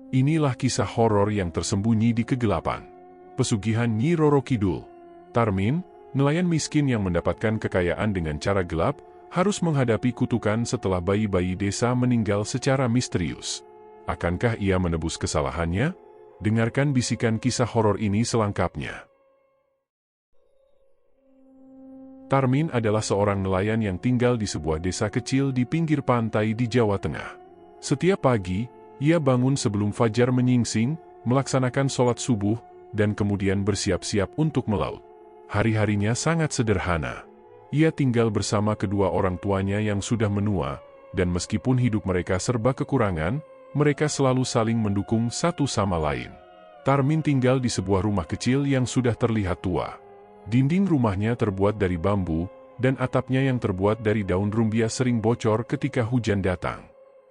Inilah kisah horor yang tersembunyi di kegelapan. Pesugihan Nyi Roro Kidul. Tarmin, nelayan miskin yang mendapatkan kekayaan dengan cara gelap, harus menghadapi kutukan setelah bayi-bayi desa meninggal secara misterius. Akankah ia menebus kesalahannya? Dengarkan bisikan kisah horor ini selengkapnya. Tarmin adalah seorang nelayan yang tinggal di sebuah desa kecil di pinggir pantai di Jawa Tengah. Setiap pagi, ia bangun sebelum fajar menyingsing, melaksanakan sholat subuh, dan kemudian bersiap-siap untuk melaut. Hari-harinya sangat sederhana. Ia tinggal bersama kedua orang tuanya yang sudah menua, dan meskipun hidup mereka serba kekurangan, mereka selalu saling mendukung satu sama lain. Tarmin tinggal di sebuah rumah kecil yang sudah terlihat tua. Dinding rumahnya terbuat dari bambu, dan atapnya yang terbuat dari daun rumbia sering bocor ketika hujan datang.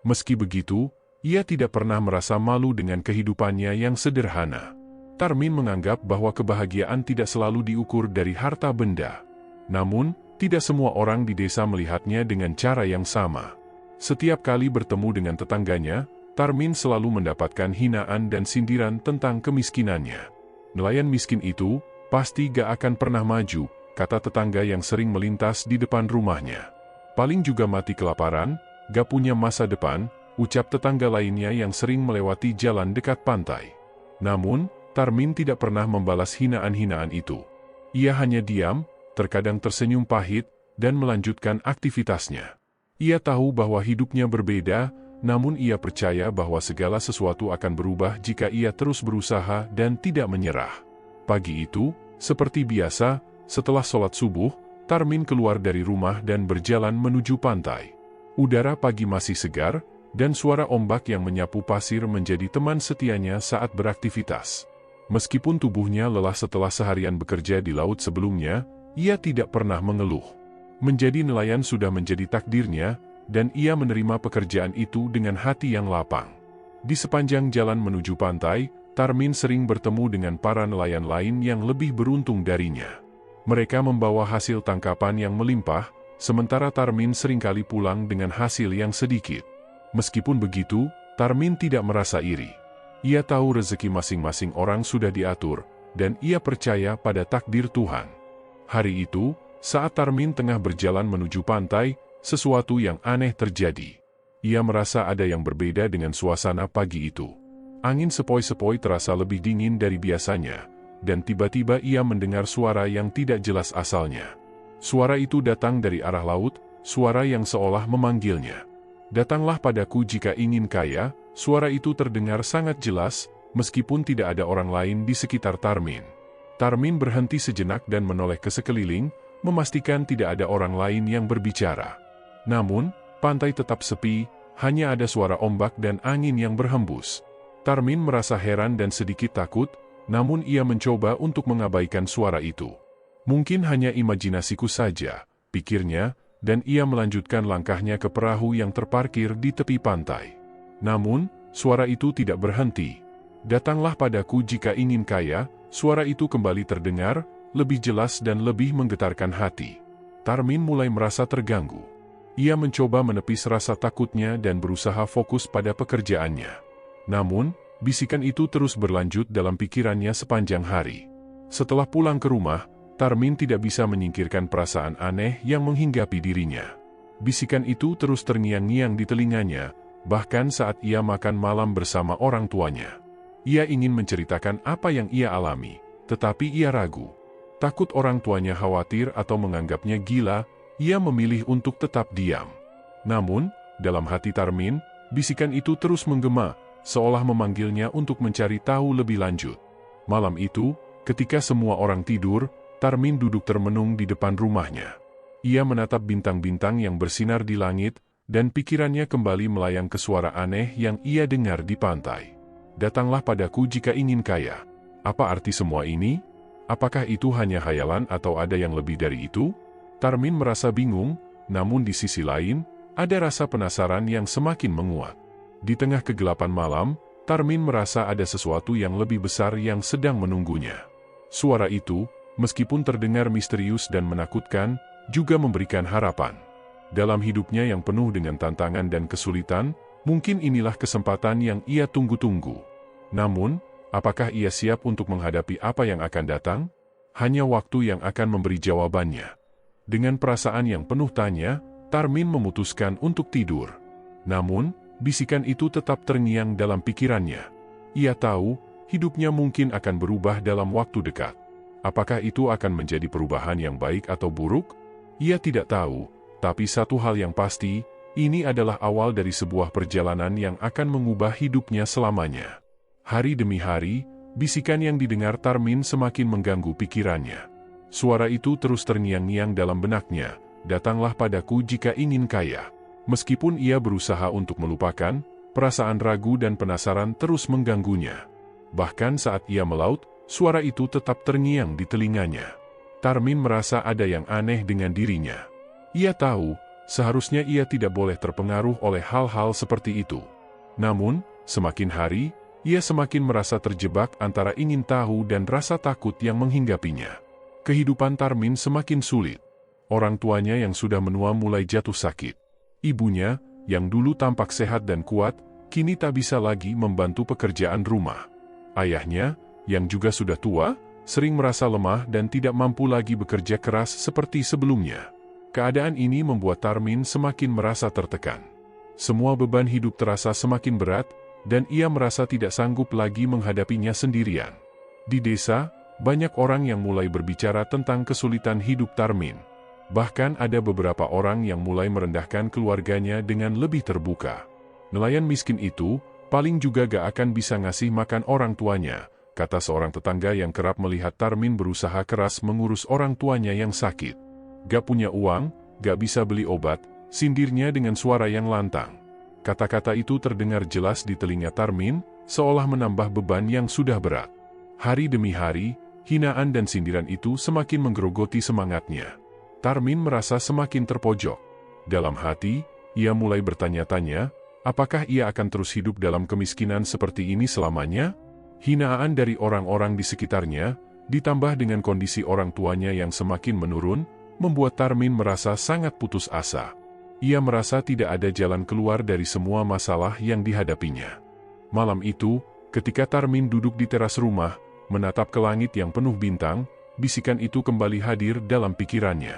Meski begitu, ia tidak pernah merasa malu dengan kehidupannya yang sederhana. Tarmin menganggap bahwa kebahagiaan tidak selalu diukur dari harta benda. Namun, tidak semua orang di desa melihatnya dengan cara yang sama. Setiap kali bertemu dengan tetangganya, Tarmin selalu mendapatkan hinaan dan sindiran tentang kemiskinannya. Nelayan miskin itu pasti gak akan pernah maju, kata tetangga yang sering melintas di depan rumahnya. Paling juga mati kelaparan, gak punya masa depan, ucap tetangga lainnya yang sering melewati jalan dekat pantai. Namun, Tarmin tidak pernah membalas hinaan-hinaan itu. Ia hanya diam, terkadang tersenyum pahit, dan melanjutkan aktivitasnya. Ia tahu bahwa hidupnya berbeda, namun ia percaya bahwa segala sesuatu akan berubah jika ia terus berusaha dan tidak menyerah. Pagi itu, seperti biasa, setelah sholat subuh, Tarmin keluar dari rumah dan berjalan menuju pantai. Udara pagi masih segar, dan suara ombak yang menyapu pasir menjadi teman setianya saat beraktivitas. Meskipun tubuhnya lelah setelah seharian bekerja di laut sebelumnya, ia tidak pernah mengeluh. Menjadi nelayan sudah menjadi takdirnya, dan ia menerima pekerjaan itu dengan hati yang lapang. Di sepanjang jalan menuju pantai, Tarmin sering bertemu dengan para nelayan lain yang lebih beruntung darinya. Mereka membawa hasil tangkapan yang melimpah, sementara Tarmin seringkali pulang dengan hasil yang sedikit. Meskipun begitu, Tarmin tidak merasa iri. Ia tahu rezeki masing-masing orang sudah diatur, dan ia percaya pada takdir Tuhan. Hari itu, saat Tarmin tengah berjalan menuju pantai, sesuatu yang aneh terjadi. Ia merasa ada yang berbeda dengan suasana pagi itu. Angin sepoi-sepoi terasa lebih dingin dari biasanya, dan tiba-tiba ia mendengar suara yang tidak jelas asalnya. Suara itu datang dari arah laut, suara yang seolah memanggilnya. Datanglah padaku jika ingin kaya, suara itu terdengar sangat jelas, meskipun tidak ada orang lain di sekitar Tarmin. Tarmin berhenti sejenak dan menoleh ke sekeliling, memastikan tidak ada orang lain yang berbicara. Namun, pantai tetap sepi, hanya ada suara ombak dan angin yang berhembus. Tarmin merasa heran dan sedikit takut, namun ia mencoba untuk mengabaikan suara itu. Mungkin hanya imajinasiku saja, pikirnya, dan ia melanjutkan langkahnya ke perahu yang terparkir di tepi pantai. Namun, suara itu tidak berhenti. Datanglah padaku jika ingin kaya, suara itu kembali terdengar, lebih jelas dan lebih menggetarkan hati. Tarmin mulai merasa terganggu. Ia mencoba menepis rasa takutnya dan berusaha fokus pada pekerjaannya. Namun, bisikan itu terus berlanjut dalam pikirannya sepanjang hari. Setelah pulang ke rumah, Tarmin tidak bisa menyingkirkan perasaan aneh yang menghinggapi dirinya. Bisikan itu terus terngiang-ngiang di telinganya, bahkan saat ia makan malam bersama orang tuanya. Ia ingin menceritakan apa yang ia alami, tetapi ia ragu. Takut orang tuanya khawatir atau menganggapnya gila, ia memilih untuk tetap diam. Namun, dalam hati Tarmin, bisikan itu terus menggema, seolah memanggilnya untuk mencari tahu lebih lanjut. Malam itu, ketika semua orang tidur, Tarmin duduk termenung di depan rumahnya. Ia menatap bintang-bintang yang bersinar di langit, dan pikirannya kembali melayang ke suara aneh yang ia dengar di pantai. Datanglah padaku jika ingin kaya. Apa arti semua ini? Apakah itu hanya khayalan atau ada yang lebih dari itu? Tarmin merasa bingung, namun di sisi lain, ada rasa penasaran yang semakin menguat. Di tengah kegelapan malam, Tarmin merasa ada sesuatu yang lebih besar yang sedang menunggunya. Suara itu, meskipun terdengar misterius dan menakutkan, juga memberikan harapan. Dalam hidupnya yang penuh dengan tantangan dan kesulitan, mungkin inilah kesempatan yang ia tunggu-tunggu. Namun, apakah ia siap untuk menghadapi apa yang akan datang? Hanya waktu yang akan memberi jawabannya. Dengan perasaan yang penuh tanya, Tarmin memutuskan untuk tidur. Namun, bisikan itu tetap terngiang dalam pikirannya. Ia tahu, hidupnya mungkin akan berubah dalam waktu dekat. Apakah itu akan menjadi perubahan yang baik atau buruk? Ia tidak tahu, tapi satu hal yang pasti, ini adalah awal dari sebuah perjalanan yang akan mengubah hidupnya selamanya. Hari demi hari, bisikan yang didengar Tarmin semakin mengganggu pikirannya. Suara itu terus terngiang-ngiang dalam benaknya, "Datanglah padaku jika ingin kaya." Meskipun ia berusaha untuk melupakan, perasaan ragu dan penasaran terus mengganggunya. Bahkan saat ia melaut, suara itu tetap terngiang di telinganya. Tarmin merasa ada yang aneh dengan dirinya. Ia tahu, seharusnya ia tidak boleh terpengaruh oleh hal-hal seperti itu. Namun, semakin hari, ia semakin merasa terjebak antara ingin tahu dan rasa takut yang menghinggapinya. Kehidupan Tarmin semakin sulit. Orang tuanya yang sudah menua mulai jatuh sakit. Ibunya, yang dulu tampak sehat dan kuat, kini tak bisa lagi membantu pekerjaan rumah. Ayahnya, yang juga sudah tua, sering merasa lemah dan tidak mampu lagi bekerja keras seperti sebelumnya. Keadaan ini membuat Tarmin semakin merasa tertekan. Semua beban hidup terasa semakin berat, dan ia merasa tidak sanggup lagi menghadapinya sendirian. Di desa, banyak orang yang mulai berbicara tentang kesulitan hidup Tarmin. Bahkan ada beberapa orang yang mulai merendahkan keluarganya dengan lebih terbuka. Nelayan miskin itu, paling juga gak akan bisa ngasih makan orang tuanya, kata seorang tetangga yang kerap melihat Tarmin berusaha keras mengurus orang tuanya yang sakit. Gak punya uang, gak bisa beli obat, sindirnya dengan suara yang lantang. Kata-kata itu terdengar jelas di telinga Tarmin, seolah menambah beban yang sudah berat. Hari demi hari, hinaan dan sindiran itu semakin menggerogoti semangatnya. Tarmin merasa semakin terpojok. Dalam hati, ia mulai bertanya-tanya, apakah ia akan terus hidup dalam kemiskinan seperti ini selamanya? Hinaan dari orang-orang di sekitarnya, ditambah dengan kondisi orang tuanya yang semakin menurun, membuat Tarmin merasa sangat putus asa. Ia merasa tidak ada jalan keluar dari semua masalah yang dihadapinya. Malam itu, ketika Tarmin duduk di teras rumah, menatap ke langit yang penuh bintang, bisikan itu kembali hadir dalam pikirannya.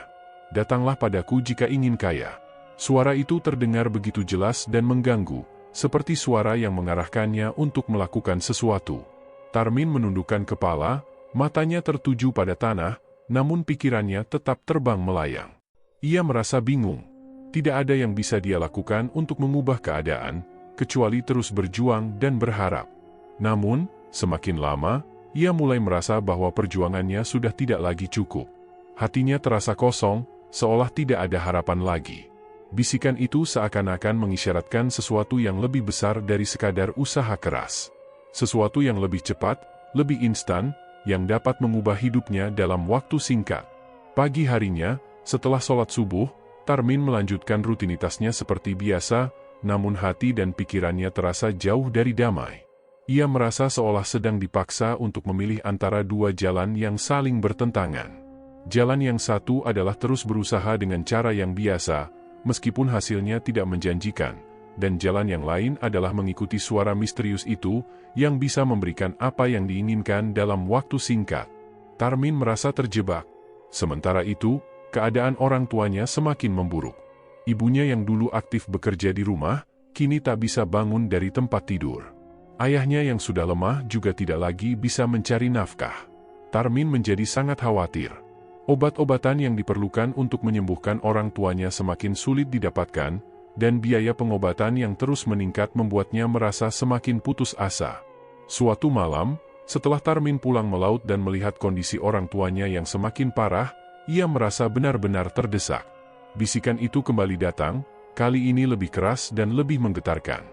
"Datanglah padaku jika ingin kaya." Suara itu terdengar begitu jelas dan mengganggu, seperti suara yang mengarahkannya untuk melakukan sesuatu. Tarmin menundukkan kepala, matanya tertuju pada tanah, namun pikirannya tetap terbang melayang. Ia merasa bingung. Tidak ada yang bisa dia lakukan untuk mengubah keadaan, kecuali terus berjuang dan berharap. Namun, semakin lama, ia mulai merasa bahwa perjuangannya sudah tidak lagi cukup. Hatinya terasa kosong, seolah tidak ada harapan lagi. Bisikan itu seakan-akan mengisyaratkan sesuatu yang lebih besar dari sekadar usaha keras. Sesuatu yang lebih cepat, lebih instan, yang dapat mengubah hidupnya dalam waktu singkat. Pagi harinya, setelah sholat subuh, Tarmin melanjutkan rutinitasnya seperti biasa, namun hati dan pikirannya terasa jauh dari damai. Ia merasa seolah sedang dipaksa untuk memilih antara dua jalan yang saling bertentangan. Jalan yang satu adalah terus berusaha dengan cara yang biasa, meskipun hasilnya tidak menjanjikan, dan jalan yang lain adalah mengikuti suara misterius itu, yang bisa memberikan apa yang diinginkan dalam waktu singkat. Tarmin merasa terjebak. Sementara itu, keadaan orang tuanya semakin memburuk. Ibunya yang dulu aktif bekerja di rumah, kini tak bisa bangun dari tempat tidur. Ayahnya yang sudah lemah juga tidak lagi bisa mencari nafkah. Tarmin menjadi sangat khawatir. Obat-obatan yang diperlukan untuk menyembuhkan orang tuanya semakin sulit didapatkan, dan biaya pengobatan yang terus meningkat membuatnya merasa semakin putus asa. Suatu malam, setelah Tarmin pulang melaut dan melihat kondisi orang tuanya yang semakin parah, ia merasa benar-benar terdesak. Bisikan itu kembali datang, kali ini lebih keras dan lebih menggetarkan.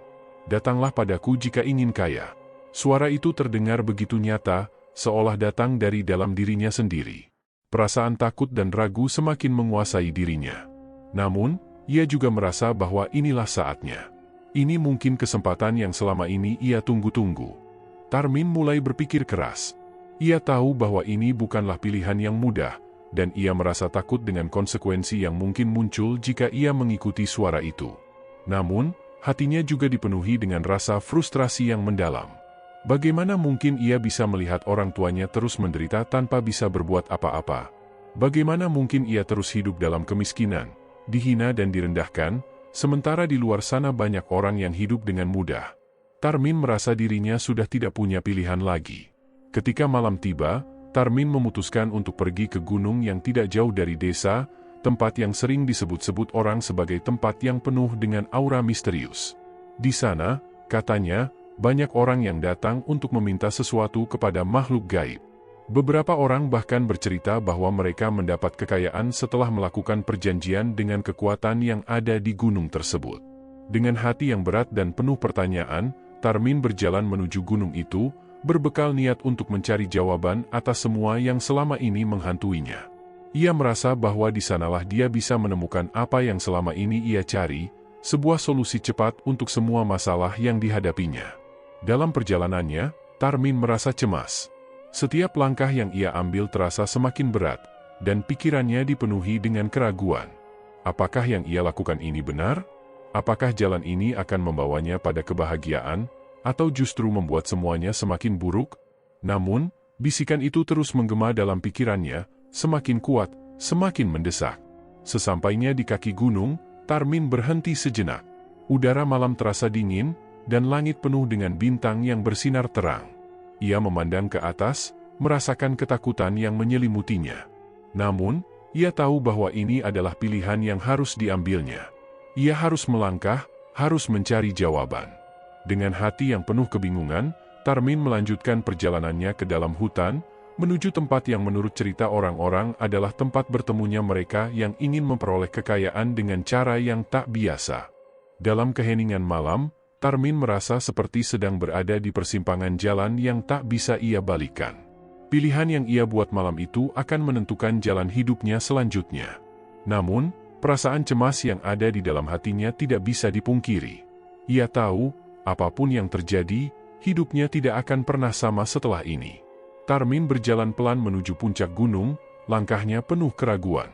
"Datanglah padaku jika ingin kaya." Suara itu terdengar begitu nyata, seolah datang dari dalam dirinya sendiri. Perasaan takut dan ragu semakin menguasai dirinya. Namun, ia juga merasa bahwa inilah saatnya. Ini mungkin kesempatan yang selama ini ia tunggu-tunggu. Tarmin mulai berpikir keras. Ia tahu bahwa ini bukanlah pilihan yang mudah, dan ia merasa takut dengan konsekuensi yang mungkin muncul jika ia mengikuti suara itu. Namun, hatinya juga dipenuhi dengan rasa frustrasi yang mendalam. Bagaimana mungkin ia bisa melihat orang tuanya terus menderita tanpa bisa berbuat apa-apa? Bagaimana mungkin ia terus hidup dalam kemiskinan, dihina dan direndahkan, sementara di luar sana banyak orang yang hidup dengan mudah? Tarmin merasa dirinya sudah tidak punya pilihan lagi. Ketika malam tiba, Tarmin memutuskan untuk pergi ke gunung yang tidak jauh dari desa, tempat yang sering disebut-sebut orang sebagai tempat yang penuh dengan aura misterius. Di sana, katanya, banyak orang yang datang untuk meminta sesuatu kepada makhluk gaib. Beberapa orang bahkan bercerita bahwa mereka mendapat kekayaan setelah melakukan perjanjian dengan kekuatan yang ada di gunung tersebut. Dengan hati yang berat dan penuh pertanyaan, Tarmin berjalan menuju gunung itu, berbekal niat untuk mencari jawaban atas semua yang selama ini menghantuinya. Ia merasa bahwa di sanalah dia bisa menemukan apa yang selama ini ia cari, sebuah solusi cepat untuk semua masalah yang dihadapinya. Dalam perjalanannya, Tarmin merasa cemas. Setiap langkah yang ia ambil terasa semakin berat, dan pikirannya dipenuhi dengan keraguan. Apakah yang ia lakukan ini benar? Apakah jalan ini akan membawanya pada kebahagiaan, atau justru membuat semuanya semakin buruk? Namun, bisikan itu terus menggema dalam pikirannya, semakin kuat, semakin mendesak. Sesampainya di kaki gunung, Tarmin berhenti sejenak. Udara malam terasa dingin, dan langit penuh dengan bintang yang bersinar terang. Ia memandang ke atas, merasakan ketakutan yang menyelimutinya. Namun, ia tahu bahwa ini adalah pilihan yang harus diambilnya. Ia harus melangkah, harus mencari jawaban. Dengan hati yang penuh kebingungan, Tarmin melanjutkan perjalanannya ke dalam hutan, menuju tempat yang menurut cerita orang-orang adalah tempat bertemunya mereka yang ingin memperoleh kekayaan dengan cara yang tak biasa. Dalam keheningan malam, Tarmin merasa seperti sedang berada di persimpangan jalan yang tak bisa ia balikan. Pilihan yang ia buat malam itu akan menentukan jalan hidupnya selanjutnya. Namun, perasaan cemas yang ada di dalam hatinya tidak bisa dipungkiri. Ia tahu, apapun yang terjadi, hidupnya tidak akan pernah sama setelah ini. Tarmin berjalan pelan menuju puncak gunung, langkahnya penuh keraguan.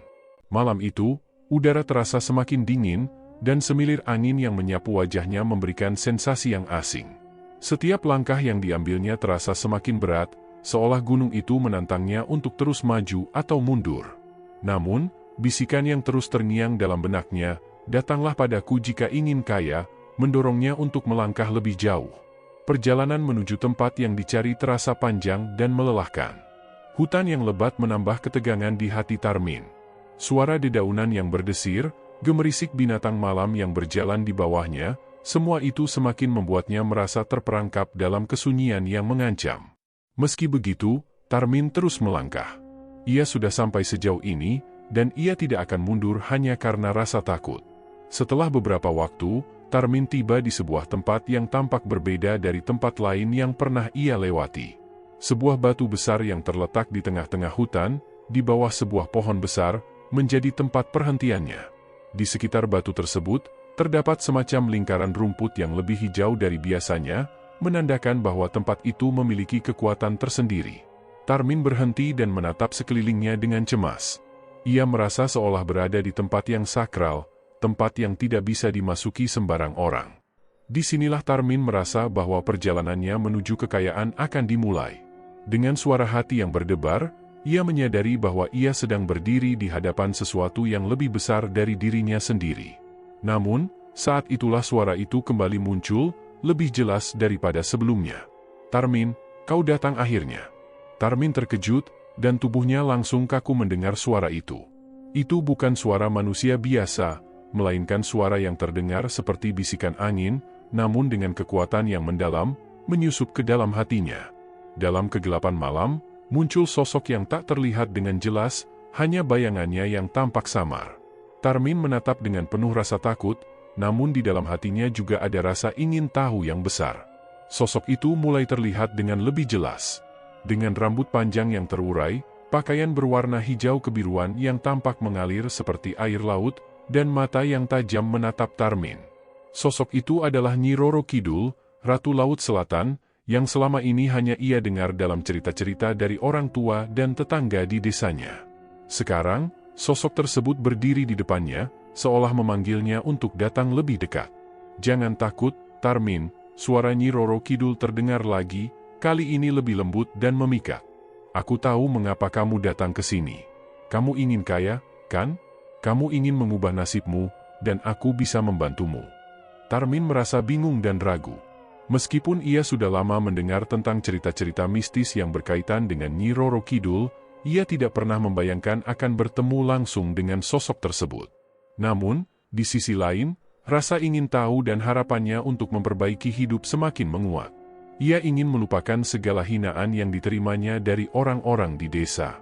Malam itu, udara terasa semakin dingin, dan semilir angin yang menyapu wajahnya memberikan sensasi yang asing. Setiap langkah yang diambilnya terasa semakin berat, seolah gunung itu menantangnya untuk terus maju atau mundur. Namun, bisikan yang terus terngiang dalam benaknya, "Datanglah padaku jika ingin kaya," mendorongnya untuk melangkah lebih jauh. Perjalanan menuju tempat yang dicari terasa panjang dan melelahkan. Hutan yang lebat menambah ketegangan di hati Tarmin. Suara dedaunan yang berdesir, gemerisik binatang malam yang berjalan di bawahnya, semua itu semakin membuatnya merasa terperangkap dalam kesunyian yang mengancam. Meski begitu, Tarmin terus melangkah. Ia sudah sampai sejauh ini, dan ia tidak akan mundur hanya karena rasa takut. Setelah beberapa waktu, Tarmin tiba di sebuah tempat yang tampak berbeda dari tempat lain yang pernah ia lewati. Sebuah batu besar yang terletak di tengah-tengah hutan, di bawah sebuah pohon besar, menjadi tempat perhentiannya. Di sekitar batu tersebut, terdapat semacam lingkaran rumput yang lebih hijau dari biasanya, menandakan bahwa tempat itu memiliki kekuatan tersendiri. Tarmin berhenti dan menatap sekelilingnya dengan cemas. Ia merasa seolah berada di tempat yang sakral, tempat yang tidak bisa dimasuki sembarang orang. Disinilah Tarmin merasa bahwa perjalanannya menuju kekayaan akan dimulai. Dengan suara hati yang berdebar, ia menyadari bahwa ia sedang berdiri di hadapan sesuatu yang lebih besar dari dirinya sendiri. Namun, saat itulah suara itu kembali muncul, lebih jelas daripada sebelumnya. "Tarmin, kau datang akhirnya." Tarmin terkejut, dan tubuhnya langsung kaku mendengar suara itu. Itu bukan suara manusia biasa, melainkan suara yang terdengar seperti bisikan angin, namun dengan kekuatan yang mendalam, menyusup ke dalam hatinya. Dalam kegelapan malam, muncul sosok yang tak terlihat dengan jelas, hanya bayangannya yang tampak samar. Tarmin menatap dengan penuh rasa takut, namun di dalam hatinya juga ada rasa ingin tahu yang besar. Sosok itu mulai terlihat dengan lebih jelas. Dengan rambut panjang yang terurai, pakaian berwarna hijau kebiruan yang tampak mengalir seperti air laut, dan mata yang tajam menatap Tarmin. Sosok itu adalah Nyi Roro Kidul, Ratu Laut Selatan, yang selama ini hanya ia dengar dalam cerita-cerita dari orang tua dan tetangga di desanya. Sekarang, sosok tersebut berdiri di depannya, seolah memanggilnya untuk datang lebih dekat. "Jangan takut, Tarmin," suara Nyi Roro Kidul terdengar lagi, kali ini lebih lembut dan memikat. Aku tahu mengapa kamu datang ke sini. Kamu ingin kaya, kan? Kamu ingin mengubah nasibmu, dan aku bisa membantumu. Tarmin merasa bingung dan ragu. Meskipun ia sudah lama mendengar tentang cerita-cerita mistis yang berkaitan dengan Nyi Roro Kidul, ia tidak pernah membayangkan akan bertemu langsung dengan sosok tersebut. Namun, di sisi lain, rasa ingin tahu dan harapannya untuk memperbaiki hidup semakin menguat. Ia ingin melupakan segala hinaan yang diterimanya dari orang-orang di desa.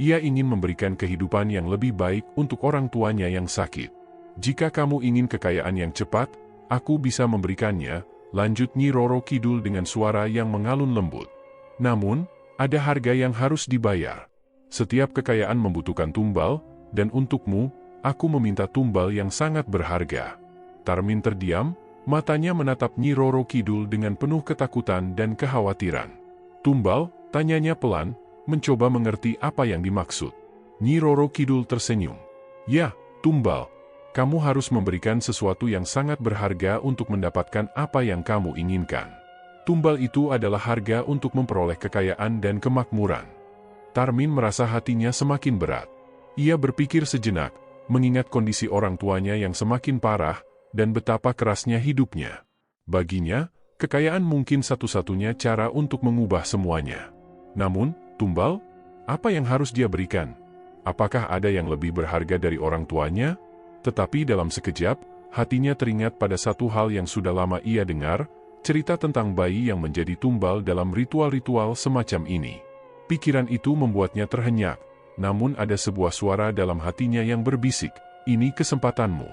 Ia ingin memberikan kehidupan yang lebih baik untuk orang tuanya yang sakit. Jika kamu ingin kekayaan yang cepat, aku bisa memberikannya, lanjut Nyi Roro Kidul dengan suara yang mengalun lembut. Namun, ada harga yang harus dibayar. Setiap kekayaan membutuhkan tumbal, dan untukmu, aku meminta tumbal yang sangat berharga. Tarmin terdiam, matanya menatap Nyi Roro Kidul dengan penuh ketakutan dan kekhawatiran. Tumbal, tanyanya pelan, mencoba mengerti apa yang dimaksud. Nyi Roro Kidul tersenyum. Ya, tumbal. Kamu harus memberikan sesuatu yang sangat berharga untuk mendapatkan apa yang kamu inginkan. Tumbal itu adalah harga untuk memperoleh kekayaan dan kemakmuran. Tarmin merasa hatinya semakin berat. Ia berpikir sejenak, mengingat kondisi orang tuanya yang semakin parah, dan betapa kerasnya hidupnya. Baginya, kekayaan mungkin satu-satunya cara untuk mengubah semuanya. Namun, tumbal, apa yang harus dia berikan? Apakah ada yang lebih berharga dari orang tuanya? Tetapi dalam sekejap, hatinya teringat pada satu hal yang sudah lama ia dengar, cerita tentang bayi yang menjadi tumbal dalam ritual-ritual semacam ini. Pikiran itu membuatnya terhenyak, namun ada sebuah suara dalam hatinya yang berbisik, "Ini kesempatanmu."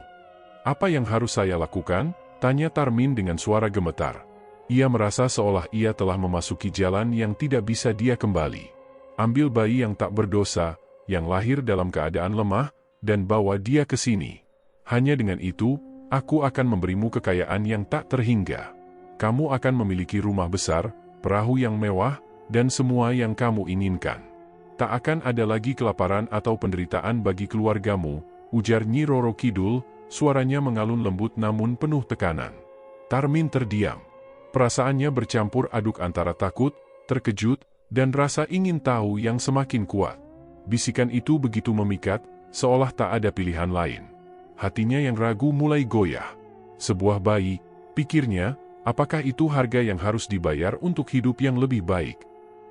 "Apa yang harus saya lakukan?" tanya Tarmin dengan suara gemetar. Ia merasa seolah ia telah memasuki jalan yang tidak bisa dia kembali. "Ambil bayi yang tak berdosa, yang lahir dalam keadaan lemah, dan bawa dia ke sini. Hanya dengan itu, aku akan memberimu kekayaan yang tak terhingga. Kamu akan memiliki rumah besar, perahu yang mewah, dan semua yang kamu inginkan. Tak akan ada lagi kelaparan atau penderitaan bagi keluargamu," ujar Nyi Roro Kidul, suaranya mengalun lembut namun penuh tekanan. Tarmin terdiam. Perasaannya bercampur aduk antara takut, terkejut, dan rasa ingin tahu yang semakin kuat. Bisikan itu begitu memikat, seolah tak ada pilihan lain. Hatinya yang ragu mulai goyah. Sebuah bayi, pikirnya, apakah itu harga yang harus dibayar untuk hidup yang lebih baik?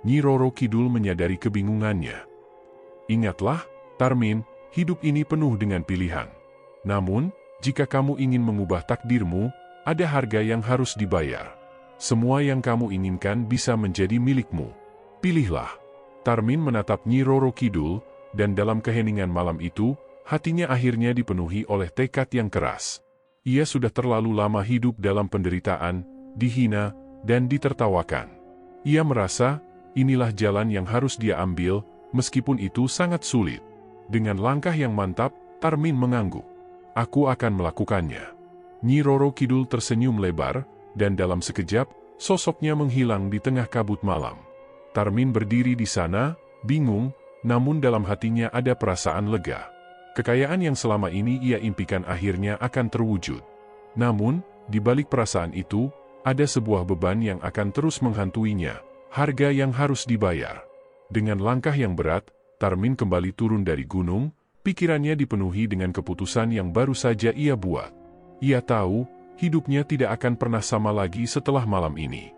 Nyi Roro Kidul menyadari kebingungannya. "Ingatlah, Tarmin, hidup ini penuh dengan pilihan. Namun, jika kamu ingin mengubah takdirmu, ada harga yang harus dibayar. Semua yang kamu inginkan bisa menjadi milikmu. Pilihlah." Tarmin menatap Nyi Roro Kidul, dan dalam keheningan malam itu, hatinya akhirnya dipenuhi oleh tekad yang keras. Ia sudah terlalu lama hidup dalam penderitaan, dihina, dan ditertawakan. Ia merasa, inilah jalan yang harus dia ambil, meskipun itu sangat sulit. Dengan langkah yang mantap, Tarmin mengangguk. "Aku akan melakukannya." Nyi Roro Kidul tersenyum lebar, dan dalam sekejap, sosoknya menghilang di tengah kabut malam. Tarmin berdiri di sana, bingung, namun dalam hatinya ada perasaan lega. Kekayaan yang selama ini ia impikan akhirnya akan terwujud. Namun, di balik perasaan itu, ada sebuah beban yang akan terus menghantuinya, harga yang harus dibayar. Dengan langkah yang berat, Tarmin kembali turun dari gunung, pikirannya dipenuhi dengan keputusan yang baru saja ia buat. Ia tahu, hidupnya tidak akan pernah sama lagi setelah malam ini.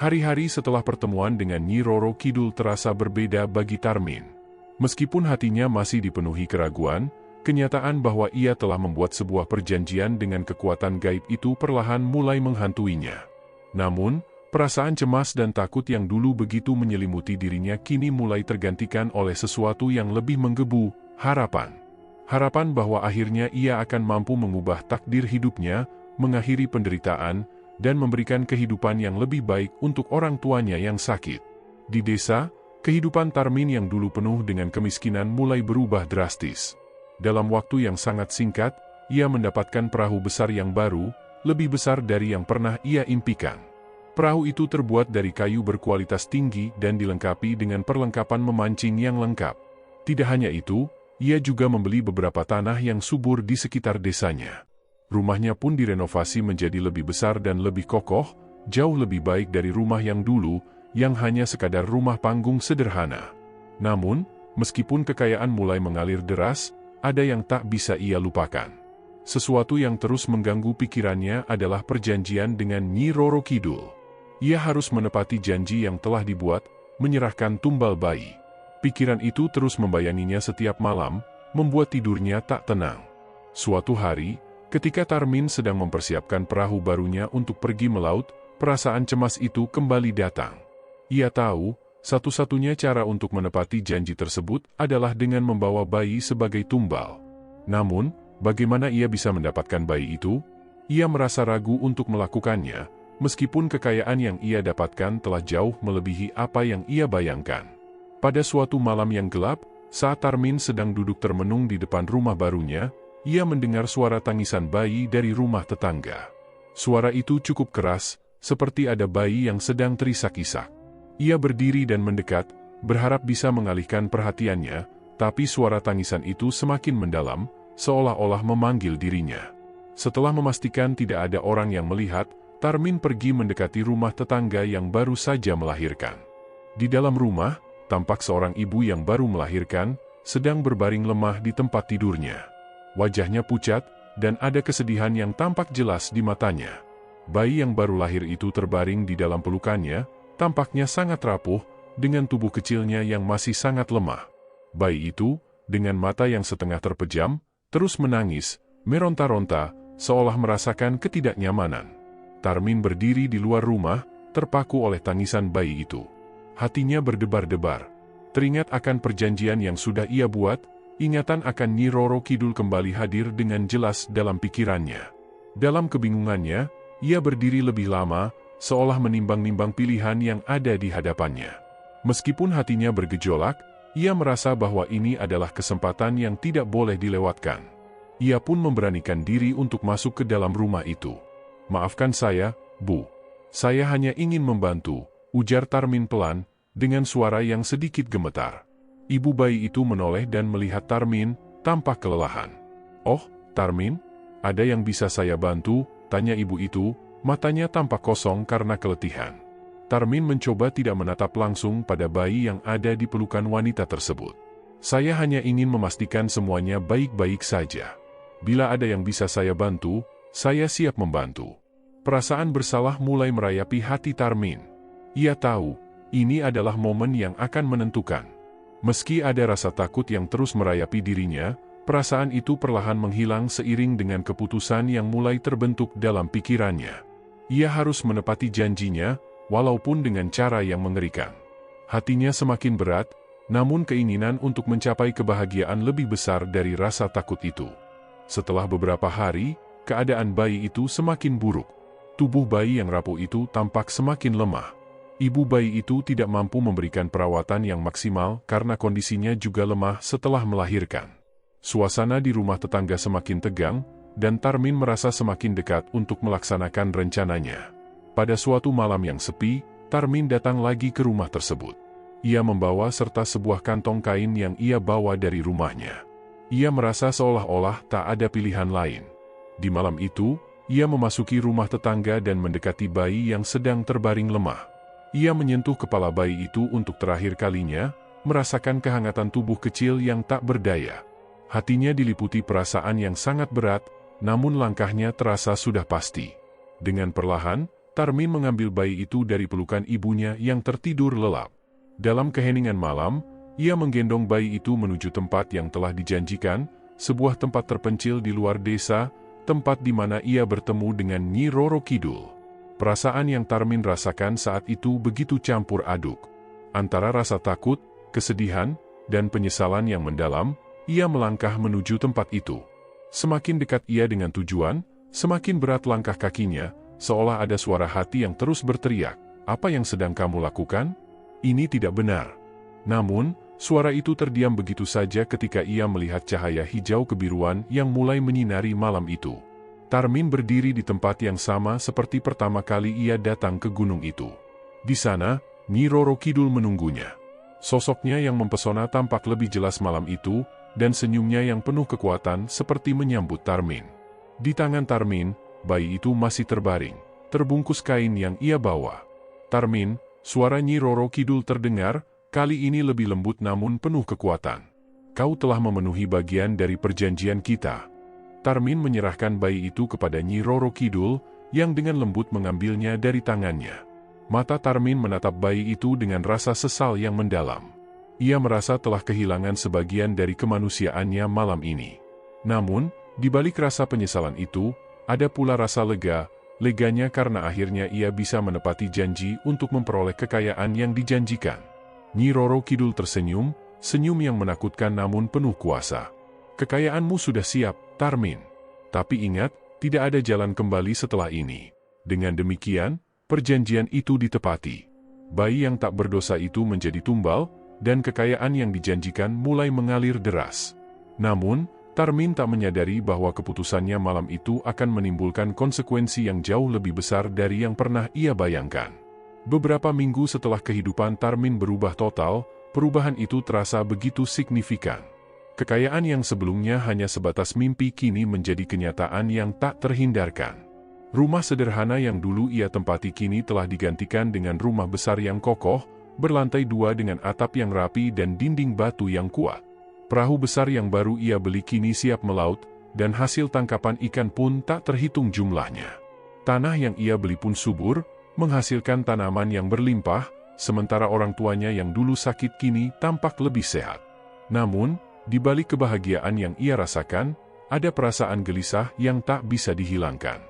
Hari-hari setelah pertemuan dengan Nyi Roro Kidul terasa berbeda bagi Tarmin. Meskipun hatinya masih dipenuhi keraguan, kenyataan bahwa ia telah membuat sebuah perjanjian dengan kekuatan gaib itu perlahan mulai menghantuinya. Namun, perasaan cemas dan takut yang dulu begitu menyelimuti dirinya kini mulai tergantikan oleh sesuatu yang lebih menggebu, harapan. Harapan bahwa akhirnya ia akan mampu mengubah takdir hidupnya, mengakhiri penderitaan, dan memberikan kehidupan yang lebih baik untuk orang tuanya yang sakit. Di desa, kehidupan Tarmin yang dulu penuh dengan kemiskinan mulai berubah drastis. Dalam waktu yang sangat singkat, ia mendapatkan perahu besar yang baru, lebih besar dari yang pernah ia impikan. Perahu itu terbuat dari kayu berkualitas tinggi dan dilengkapi dengan perlengkapan memancing yang lengkap. Tidak hanya itu, ia juga membeli beberapa tanah yang subur di sekitar desanya. Rumahnya pun direnovasi menjadi lebih besar dan lebih kokoh, jauh lebih baik dari rumah yang dulu, yang hanya sekadar rumah panggung sederhana. Namun, meskipun kekayaan mulai mengalir deras, ada yang tak bisa ia lupakan. Sesuatu yang terus mengganggu pikirannya adalah perjanjian dengan Nyi Roro Kidul. Ia harus menepati janji yang telah dibuat, menyerahkan tumbal bayi. Pikiran itu terus membayanginya setiap malam, membuat tidurnya tak tenang. Suatu hari, ketika Tarmin sedang mempersiapkan perahu barunya untuk pergi melaut, perasaan cemas itu kembali datang. Ia tahu, satu-satunya cara untuk menepati janji tersebut adalah dengan membawa bayi sebagai tumbal. Namun, bagaimana ia bisa mendapatkan bayi itu? Ia merasa ragu untuk melakukannya, meskipun kekayaan yang ia dapatkan telah jauh melebihi apa yang ia bayangkan. Pada suatu malam yang gelap, saat Tarmin sedang duduk termenung di depan rumah barunya, ia mendengar suara tangisan bayi dari rumah tetangga. Suara itu cukup keras, seperti ada bayi yang sedang terisak-isak. Ia berdiri dan mendekat, berharap bisa mengalihkan perhatiannya, tapi suara tangisan itu semakin mendalam, seolah-olah memanggil dirinya. Setelah memastikan tidak ada orang yang melihat, Tarmin pergi mendekati rumah tetangga yang baru saja melahirkan. Di dalam rumah, tampak seorang ibu yang baru melahirkan, sedang berbaring lemah di tempat tidurnya. Wajahnya pucat, dan ada kesedihan yang tampak jelas di matanya. Bayi yang baru lahir itu terbaring di dalam pelukannya, tampaknya sangat rapuh, dengan tubuh kecilnya yang masih sangat lemah. Bayi itu, dengan mata yang setengah terpejam, terus menangis, meronta-ronta, seolah merasakan ketidaknyamanan. Tarmin berdiri di luar rumah, terpaku oleh tangisan bayi itu. Hatinya berdebar-debar. Teringat akan perjanjian yang sudah ia buat, ingatan akan Nyi Roro Kidul kembali hadir dengan jelas dalam pikirannya. Dalam kebingungannya, ia berdiri lebih lama, seolah menimbang-nimbang pilihan yang ada di hadapannya. Meskipun hatinya bergejolak, ia merasa bahwa ini adalah kesempatan yang tidak boleh dilewatkan. Ia pun memberanikan diri untuk masuk ke dalam rumah itu. "Maafkan saya, Bu. Saya hanya ingin membantu," ujar Tarmin pelan, dengan suara yang sedikit gemetar. Ibu bayi itu menoleh dan melihat Tarmin, tampak kelelahan. "Oh, Tarmin, ada yang bisa saya bantu?" tanya ibu itu. Matanya tampak kosong karena keletihan. Tarmin mencoba tidak menatap langsung pada bayi yang ada di pelukan wanita tersebut. "Saya hanya ingin memastikan semuanya baik-baik saja. Bila ada yang bisa saya bantu, saya siap membantu." Perasaan bersalah mulai merayapi hati Tarmin. Ia tahu, ini adalah momen yang akan menentukan. Meski ada rasa takut yang terus merayapi dirinya, perasaan itu perlahan menghilang seiring dengan keputusan yang mulai terbentuk dalam pikirannya. Ia harus menepati janjinya, walaupun dengan cara yang mengerikan. Hatinya semakin berat, namun keinginan untuk mencapai kebahagiaan lebih besar dari rasa takut itu. Setelah beberapa hari, keadaan bayi itu semakin buruk. Tubuh bayi yang rapuh itu tampak semakin lemah. Ibu bayi itu tidak mampu memberikan perawatan yang maksimal karena kondisinya juga lemah setelah melahirkan. Suasana di rumah tetangga semakin tegang, dan Tarmin merasa semakin dekat untuk melaksanakan rencananya. Pada suatu malam yang sepi, Tarmin datang lagi ke rumah tersebut. Ia membawa serta sebuah kantong kain yang ia bawa dari rumahnya. Ia merasa seolah-olah tak ada pilihan lain. Di malam itu, ia memasuki rumah tetangga dan mendekati bayi yang sedang terbaring lemah. Ia menyentuh kepala bayi itu untuk terakhir kalinya, merasakan kehangatan tubuh kecil yang tak berdaya. Hatinya diliputi perasaan yang sangat berat, namun langkahnya terasa sudah pasti. Dengan perlahan, Tarmin mengambil bayi itu dari pelukan ibunya yang tertidur lelap. Dalam keheningan malam, ia menggendong bayi itu menuju tempat yang telah dijanjikan, sebuah tempat terpencil di luar desa, tempat di mana ia bertemu dengan Nyi Roro Kidul. Perasaan yang Tarmin rasakan saat itu begitu campur aduk. Antara rasa takut, kesedihan, dan penyesalan yang mendalam, ia melangkah menuju tempat itu. Semakin dekat ia dengan tujuan, semakin berat langkah kakinya, seolah ada suara hati yang terus berteriak, "Apa yang sedang kamu lakukan? Ini tidak benar." Namun, suara itu terdiam begitu saja ketika ia melihat cahaya hijau kebiruan yang mulai menyinari malam itu. Tarmin berdiri di tempat yang sama seperti pertama kali ia datang ke gunung itu. Di sana, Nyi Roro Kidul menunggunya. Sosoknya yang mempesona tampak lebih jelas malam itu, dan senyumnya yang penuh kekuatan seperti menyambut Tarmin. Di tangan Tarmin, bayi itu masih terbaring, terbungkus kain yang ia bawa. "Tarmin, Suara Nyi Roro Kidul terdengar, kali ini lebih lembut namun penuh kekuatan. Kau telah memenuhi bagian dari perjanjian kita. Tarmin menyerahkan bayi itu kepada Nyi Roro Kidul, yang dengan lembut mengambilnya dari tangannya. Mata Tarmin menatap bayi itu dengan rasa sesal yang mendalam. Ia merasa telah kehilangan sebagian dari kemanusiaannya malam ini. Namun, di balik rasa penyesalan itu, ada pula rasa leganya karena akhirnya ia bisa menepati janji untuk memperoleh kekayaan yang dijanjikan. Nyi Roro Kidul tersenyum, senyum yang menakutkan namun penuh kuasa. Kekayaanmu sudah siap, Tarmin. Tapi ingat, tidak ada jalan kembali setelah ini. Dengan demikian, perjanjian itu ditepati. Bayi yang tak berdosa itu menjadi tumbal, dan kekayaan yang dijanjikan mulai mengalir deras. Namun, Tarmin tak menyadari bahwa keputusannya malam itu akan menimbulkan konsekuensi yang jauh lebih besar dari yang pernah ia bayangkan. Beberapa minggu setelah kehidupan Tarmin berubah total, perubahan itu terasa begitu signifikan. Kekayaan yang sebelumnya hanya sebatas mimpi kini menjadi kenyataan yang tak terhindarkan. Rumah sederhana yang dulu ia tempati kini telah digantikan dengan rumah besar yang kokoh, berlantai 2 dengan atap yang rapi dan dinding batu yang kuat. Perahu besar yang baru ia beli kini siap melaut, dan hasil tangkapan ikan pun tak terhitung jumlahnya. Tanah yang ia beli pun subur, menghasilkan tanaman yang berlimpah, sementara orang tuanya yang dulu sakit kini tampak lebih sehat. Namun, di balik kebahagiaan yang ia rasakan, ada perasaan gelisah yang tak bisa dihilangkan.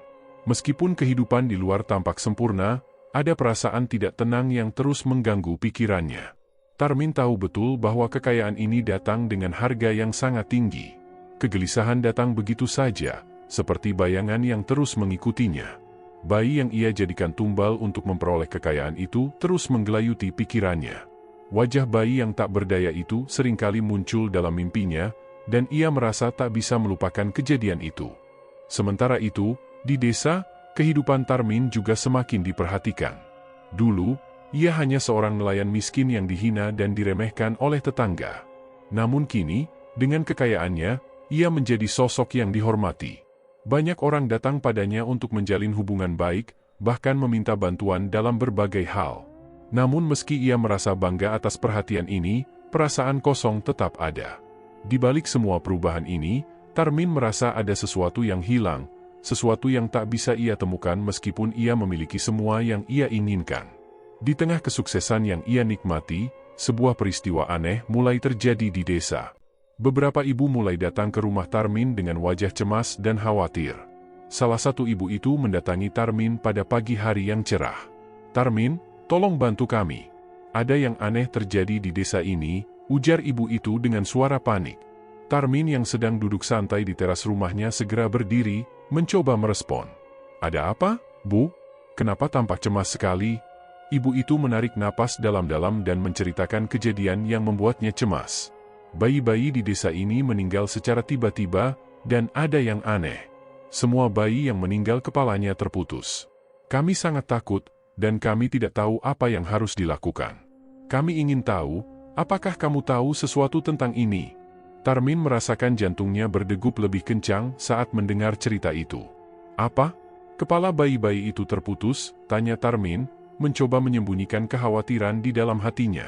Meskipun kehidupan di luar tampak sempurna, ada perasaan tidak tenang yang terus mengganggu pikirannya. Tarmin tahu betul bahwa kekayaan ini datang dengan harga yang sangat tinggi. Kegelisahan datang begitu saja, seperti bayangan yang terus mengikutinya. Bayi yang ia jadikan tumbal untuk memperoleh kekayaan itu terus menggelayuti pikirannya. Wajah bayi yang tak berdaya itu seringkali muncul dalam mimpinya, dan ia merasa tak bisa melupakan kejadian itu. Sementara itu, di desa, kehidupan Tarmin juga semakin diperhatikan. Dulu, ia hanya seorang nelayan miskin yang dihina dan diremehkan oleh tetangga. Namun kini, dengan kekayaannya, ia menjadi sosok yang dihormati. Banyak orang datang padanya untuk menjalin hubungan baik, bahkan meminta bantuan dalam berbagai hal. Namun meski ia merasa bangga atas perhatian ini, perasaan kosong tetap ada. Di balik semua perubahan ini, Tarmin merasa ada sesuatu yang hilang, sesuatu yang tak bisa ia temukan meskipun ia memiliki semua yang ia inginkan. Di tengah kesuksesan yang ia nikmati, sebuah peristiwa aneh mulai terjadi di desa. Beberapa ibu mulai datang ke rumah Tarmin dengan wajah cemas dan khawatir. Salah satu ibu itu mendatangi Tarmin pada pagi hari yang cerah. "Tarmin, tolong bantu kami. Ada yang aneh terjadi di desa ini," ujar ibu itu dengan suara panik. Tarmin yang sedang duduk santai di teras rumahnya segera berdiri, mencoba merespon. "Ada apa, Bu? Kenapa tampak cemas sekali?" Ibu itu menarik napas dalam-dalam dan menceritakan kejadian yang membuatnya cemas. Bayi-bayi di desa ini meninggal secara tiba-tiba, dan ada yang aneh. Semua bayi yang meninggal kepalanya terputus. Kami sangat takut, dan kami tidak tahu apa yang harus dilakukan. Kami ingin tahu, apakah kamu tahu sesuatu tentang ini? Tarmin merasakan jantungnya berdegup lebih kencang saat mendengar cerita itu. "Apa? Kepala bayi-bayi itu terputus?" tanya Tarmin, mencoba menyembunyikan kekhawatiran di dalam hatinya.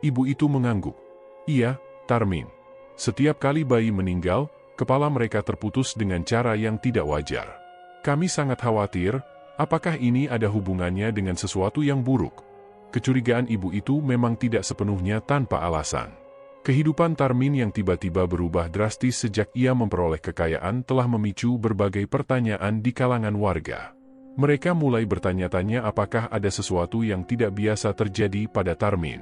Ibu itu mengangguk. "Iya, Tarmin. Setiap kali bayi meninggal, kepala mereka terputus dengan cara yang tidak wajar. Kami sangat khawatir, apakah ini ada hubungannya dengan sesuatu yang buruk?" Kecurigaan ibu itu memang tidak sepenuhnya tanpa alasan. Kehidupan Tarmin yang tiba-tiba berubah drastis sejak ia memperoleh kekayaan telah memicu berbagai pertanyaan di kalangan warga. Mereka mulai bertanya-tanya apakah ada sesuatu yang tidak biasa terjadi pada Tarmin.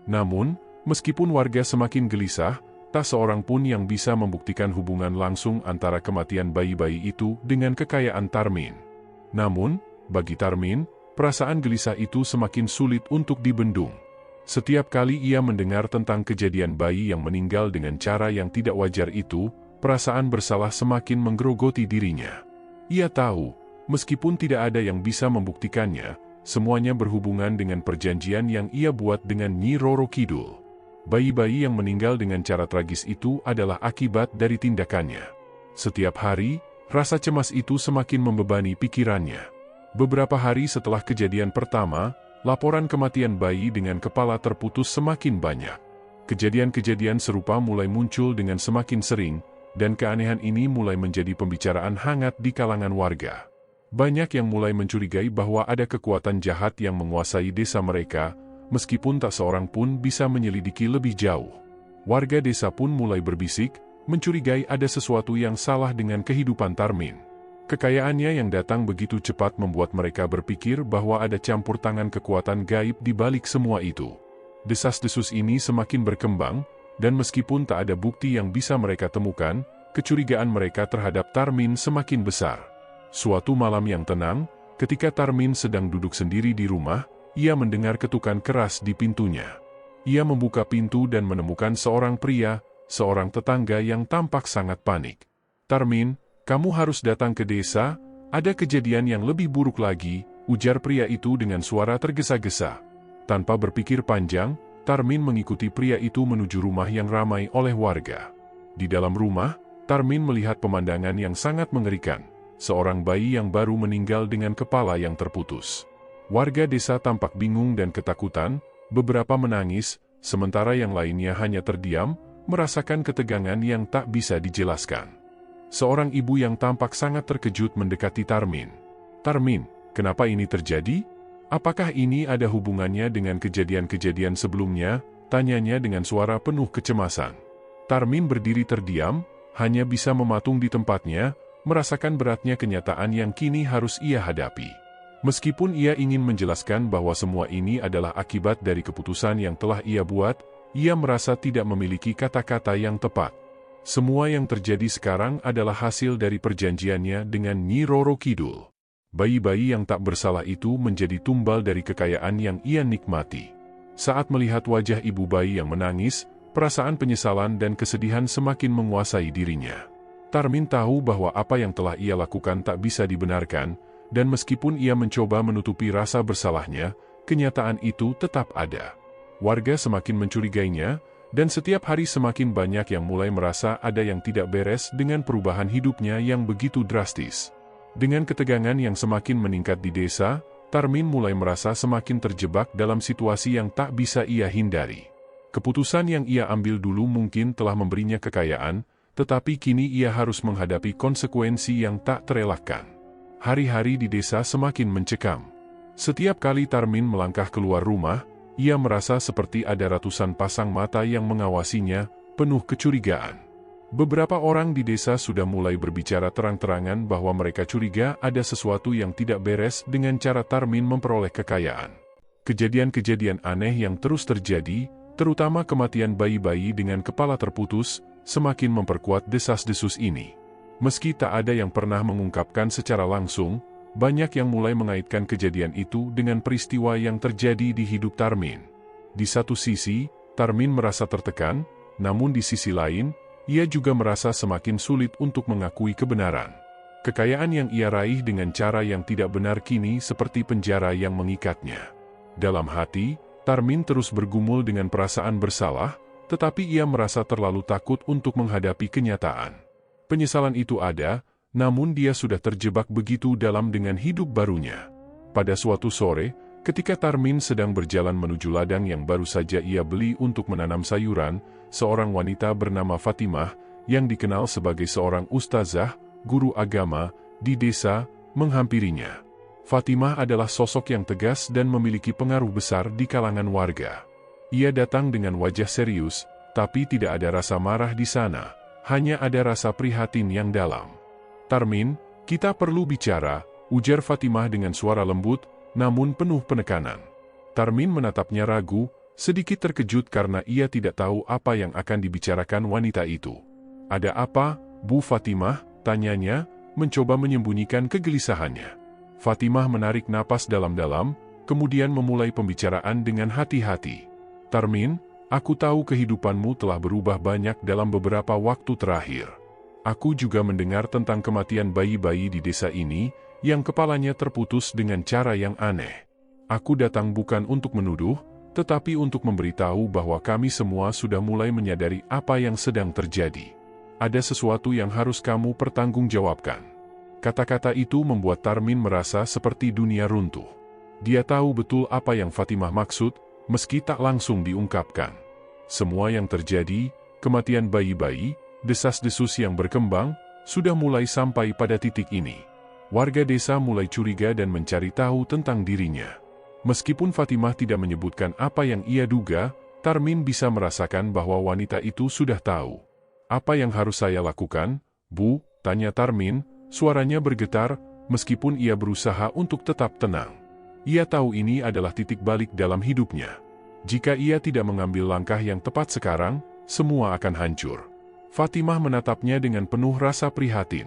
Namun, meskipun warga semakin gelisah, tak seorang pun yang bisa membuktikan hubungan langsung antara kematian bayi-bayi itu dengan kekayaan Tarmin. Namun, bagi Tarmin, perasaan gelisah itu semakin sulit untuk dibendung. Setiap kali ia mendengar tentang kejadian bayi yang meninggal dengan cara yang tidak wajar itu, perasaan bersalah semakin menggerogoti dirinya. Ia tahu, meskipun tidak ada yang bisa membuktikannya, semuanya berhubungan dengan perjanjian yang ia buat dengan Nyi Roro Kidul. Bayi-bayi yang meninggal dengan cara tragis itu adalah akibat dari tindakannya. Setiap hari, rasa cemas itu semakin membebani pikirannya. Beberapa hari setelah kejadian pertama, Laporan kematian bayi dengan kepala terputus semakin banyak. Kejadian-kejadian serupa mulai muncul dengan semakin sering, dan keanehan ini mulai menjadi pembicaraan hangat di kalangan warga. Banyak yang mulai mencurigai bahwa ada kekuatan jahat yang menguasai desa mereka, meskipun tak seorang pun bisa menyelidiki lebih jauh. Warga desa pun mulai berbisik, mencurigai ada sesuatu yang salah dengan kehidupan Tarmin. Kekayaannya yang datang begitu cepat membuat mereka berpikir bahwa ada campur tangan kekuatan gaib di balik semua itu. Desas-desus ini semakin berkembang, dan meskipun tak ada bukti yang bisa mereka temukan, kecurigaan mereka terhadap Tarmin semakin besar. Suatu malam yang tenang, ketika Tarmin sedang duduk sendiri di rumah, ia mendengar ketukan keras di pintunya. Ia membuka pintu dan menemukan seorang pria, seorang tetangga yang tampak sangat panik. "Tarmin, kamu harus datang ke desa, ada kejadian yang lebih buruk lagi," ujar pria itu dengan suara tergesa-gesa. Tanpa berpikir panjang, Tarmin mengikuti pria itu menuju rumah yang ramai oleh warga. Di dalam rumah, Tarmin melihat pemandangan yang sangat mengerikan, seorang bayi yang baru meninggal dengan kepala yang terputus. Warga desa tampak bingung dan ketakutan, beberapa menangis, sementara yang lainnya hanya terdiam, merasakan ketegangan yang tak bisa dijelaskan. Seorang ibu yang tampak sangat terkejut mendekati Tarmin. "Tarmin, kenapa ini terjadi? Apakah ini ada hubungannya dengan kejadian-kejadian sebelumnya?" tanyanya dengan suara penuh kecemasan. Tarmin berdiri terdiam, hanya bisa mematung di tempatnya, merasakan beratnya kenyataan yang kini harus ia hadapi. Meskipun ia ingin menjelaskan bahwa semua ini adalah akibat dari keputusan yang telah ia buat, ia merasa tidak memiliki kata-kata yang tepat. Semua yang terjadi sekarang adalah hasil dari perjanjiannya dengan Nyi Roro Kidul. Bayi-bayi yang tak bersalah itu menjadi tumbal dari kekayaan yang ia nikmati. Saat melihat wajah ibu bayi yang menangis, perasaan penyesalan dan kesedihan semakin menguasai dirinya. Tarmin tahu bahwa apa yang telah ia lakukan tak bisa dibenarkan, dan meskipun ia mencoba menutupi rasa bersalahnya, kenyataan itu tetap ada. Warga semakin mencurigainya, dan setiap hari semakin banyak yang mulai merasa ada yang tidak beres dengan perubahan hidupnya yang begitu drastis. Dengan ketegangan yang semakin meningkat di desa, Tarmin mulai merasa semakin terjebak dalam situasi yang tak bisa ia hindari. Keputusan yang ia ambil dulu mungkin telah memberinya kekayaan, tetapi kini ia harus menghadapi konsekuensi yang tak terelakkan. Hari-hari di desa semakin mencekam. Setiap kali Tarmin melangkah keluar rumah, ia merasa seperti ada ratusan pasang mata yang mengawasinya, penuh kecurigaan. Beberapa orang di desa sudah mulai berbicara terang-terangan bahwa mereka curiga ada sesuatu yang tidak beres dengan cara Tarmin memperoleh kekayaan. Kejadian-kejadian aneh yang terus terjadi, terutama kematian bayi-bayi dengan kepala terputus, semakin memperkuat desas-desus ini. Meski tak ada yang pernah mengungkapkan secara langsung, banyak yang mulai mengaitkan kejadian itu dengan peristiwa yang terjadi di hidup Tarmin. Di satu sisi, Tarmin merasa tertekan, namun di sisi lain, ia juga merasa semakin sulit untuk mengakui kebenaran. Kekayaan yang ia raih dengan cara yang tidak benar kini seperti penjara yang mengikatnya. Dalam hati, Tarmin terus bergumul dengan perasaan bersalah, tetapi ia merasa terlalu takut untuk menghadapi kenyataan. Penyesalan itu ada, namun dia sudah terjebak begitu dalam dengan hidup barunya. Pada suatu sore, ketika Tarmin sedang berjalan menuju ladang yang baru saja ia beli untuk menanam sayuran, seorang wanita bernama Fatimah, yang dikenal sebagai seorang ustazah, guru agama, di desa, menghampirinya. Fatimah adalah sosok yang tegas dan memiliki pengaruh besar di kalangan warga. Ia datang dengan wajah serius, tapi tidak ada rasa marah di sana, hanya ada rasa prihatin yang dalam. "Tarmin, kita perlu bicara," ujar Fatimah dengan suara lembut, namun penuh penekanan. Tarmin menatapnya ragu, sedikit terkejut karena ia tidak tahu apa yang akan dibicarakan wanita itu. "Ada apa, Bu Fatimah?" tanyanya, mencoba menyembunyikan kegelisahannya. Fatimah menarik napas dalam-dalam, kemudian memulai pembicaraan dengan hati-hati. "Tarmin, aku tahu kehidupanmu telah berubah banyak dalam beberapa waktu terakhir. Aku juga mendengar tentang kematian bayi-bayi di desa ini, yang kepalanya terputus dengan cara yang aneh. Aku datang bukan untuk menuduh, tetapi untuk memberitahu bahwa kami semua sudah mulai menyadari apa yang sedang terjadi. Ada sesuatu yang harus kamu pertanggungjawabkan." Kata-kata itu membuat Tarmin merasa seperti dunia runtuh. Dia tahu betul apa yang Fatimah maksud, meski tak langsung diungkapkan. Semua yang terjadi, kematian bayi-bayi, desas-desus yang berkembang, sudah mulai sampai pada titik ini. Warga desa mulai curiga dan mencari tahu tentang dirinya. Meskipun Fatimah tidak menyebutkan apa yang ia duga, Tarmin bisa merasakan bahwa wanita itu sudah tahu. "Apa yang harus saya lakukan, Bu?" tanya Tarmin, suaranya bergetar, meskipun ia berusaha untuk tetap tenang. Ia tahu ini adalah titik balik dalam hidupnya. Jika ia tidak mengambil langkah yang tepat sekarang, semua akan hancur. Fatimah menatapnya dengan penuh rasa prihatin.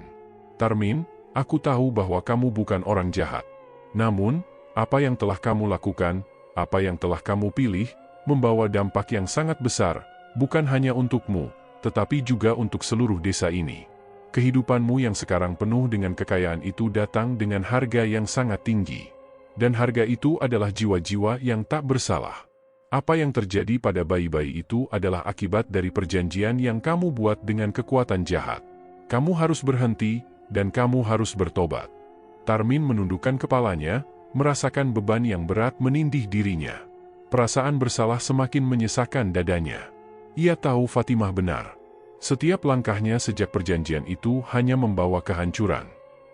"Tarmin, aku tahu bahwa kamu bukan orang jahat. Namun, apa yang telah kamu lakukan, apa yang telah kamu pilih, membawa dampak yang sangat besar, bukan hanya untukmu, tetapi juga untuk seluruh desa ini. Kehidupanmu yang sekarang penuh dengan kekayaan itu datang dengan harga yang sangat tinggi. Dan harga itu adalah jiwa-jiwa yang tak bersalah. Apa yang terjadi pada bayi-bayi itu adalah akibat dari perjanjian yang kamu buat dengan kekuatan jahat. Kamu harus berhenti, dan kamu harus bertobat." Tarmin menundukkan kepalanya, merasakan beban yang berat menindih dirinya. Perasaan bersalah semakin menyesakkan dadanya. Ia tahu Fatimah benar. Setiap langkahnya sejak perjanjian itu hanya membawa kehancuran.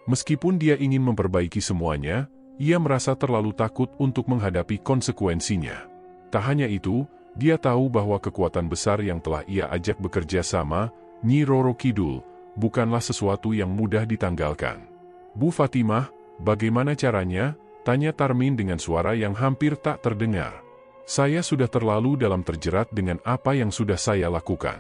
Meskipun dia ingin memperbaiki semuanya, ia merasa terlalu takut untuk menghadapi konsekuensinya. Tak hanya itu, dia tahu bahwa kekuatan besar yang telah ia ajak bekerja sama, Nyi Roro Kidul, bukanlah sesuatu yang mudah ditanggalkan. "Bu Fatimah, bagaimana caranya?" tanya Tarmin dengan suara yang hampir tak terdengar. "Saya sudah terlalu dalam terjerat dengan apa yang sudah saya lakukan.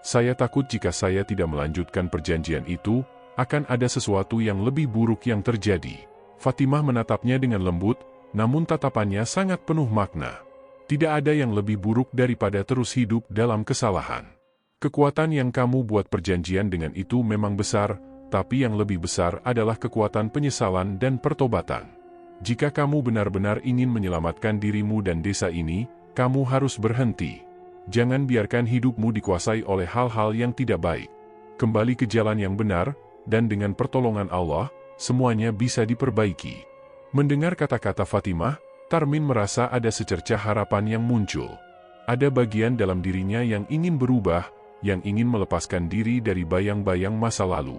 Saya takut jika saya tidak melanjutkan perjanjian itu, akan ada sesuatu yang lebih buruk yang terjadi." Fatimah menatapnya dengan lembut, namun tatapannya sangat penuh makna. "Tidak ada yang lebih buruk daripada terus hidup dalam kesalahan. Kekuatan yang kamu buat perjanjian dengan itu memang besar, tapi yang lebih besar adalah kekuatan penyesalan dan pertobatan. Jika kamu benar-benar ingin menyelamatkan dirimu dan desa ini, kamu harus berhenti. Jangan biarkan hidupmu dikuasai oleh hal-hal yang tidak baik. Kembali ke jalan yang benar, dan dengan pertolongan Allah, semuanya bisa diperbaiki." Mendengar kata-kata Fatimah, Tarmin merasa ada secercah harapan yang muncul. Ada bagian dalam dirinya yang ingin berubah, yang ingin melepaskan diri dari bayang-bayang masa lalu.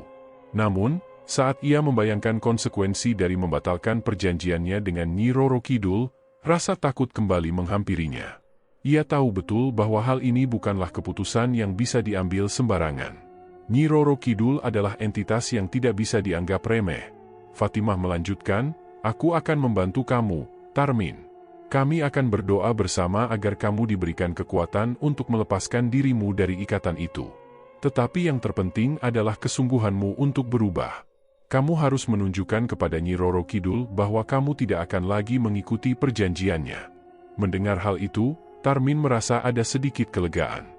Namun, saat ia membayangkan konsekuensi dari membatalkan perjanjiannya dengan Nyi Roro Kidul, rasa takut kembali menghampirinya. Ia tahu betul bahwa hal ini bukanlah keputusan yang bisa diambil sembarangan. Nyi Roro Kidul adalah entitas yang tidak bisa dianggap remeh. Fatimah melanjutkan, "Aku akan membantu kamu, Tarmin. Kami akan berdoa bersama agar kamu diberikan kekuatan untuk melepaskan dirimu dari ikatan itu. Tetapi yang terpenting adalah kesungguhanmu untuk berubah. Kamu harus menunjukkan kepada Nyi Roro Kidul bahwa kamu tidak akan lagi mengikuti perjanjiannya." Mendengar hal itu, Tarmin merasa ada sedikit kelegaan.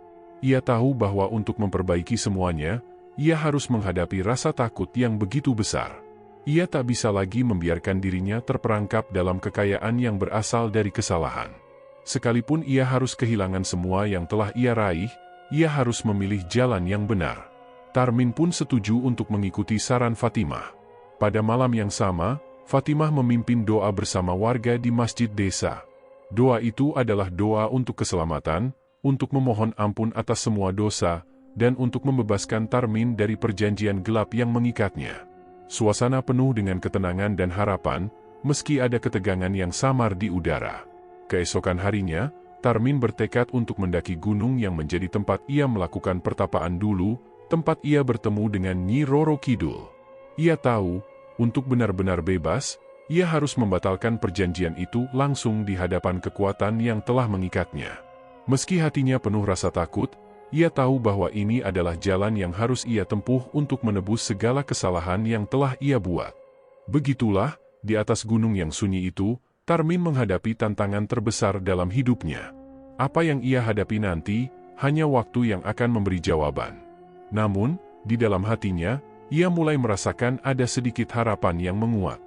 Ia tahu bahwa untuk memperbaiki semuanya, ia harus menghadapi rasa takut yang begitu besar. Ia tak bisa lagi membiarkan dirinya terperangkap dalam kekayaan yang berasal dari kesalahan. Sekalipun ia harus kehilangan semua yang telah ia raih, ia harus memilih jalan yang benar. Tarmin pun setuju untuk mengikuti saran Fatimah. Pada malam yang sama, Fatimah memimpin doa bersama warga di masjid desa. Doa itu adalah doa untuk keselamatan, untuk memohon ampun atas semua dosa, dan untuk membebaskan Tarmin dari perjanjian gelap yang mengikatnya. Suasana penuh dengan ketenangan dan harapan, meski ada ketegangan yang samar di udara. Keesokan harinya, Tarmin bertekad untuk mendaki gunung yang menjadi tempat ia melakukan pertapaan dulu, tempat ia bertemu dengan Nyi Roro Kidul. Ia tahu, untuk benar-benar bebas, ia harus membatalkan perjanjian itu langsung di hadapan kekuatan yang telah mengikatnya. Meski hatinya penuh rasa takut, ia tahu bahwa ini adalah jalan yang harus ia tempuh untuk menebus segala kesalahan yang telah ia buat. Begitulah, di atas gunung yang sunyi itu, Tarmin menghadapi tantangan terbesar dalam hidupnya. Apa yang ia hadapi nanti, hanya waktu yang akan memberi jawaban. Namun, di dalam hatinya, ia mulai merasakan ada sedikit harapan yang menguat.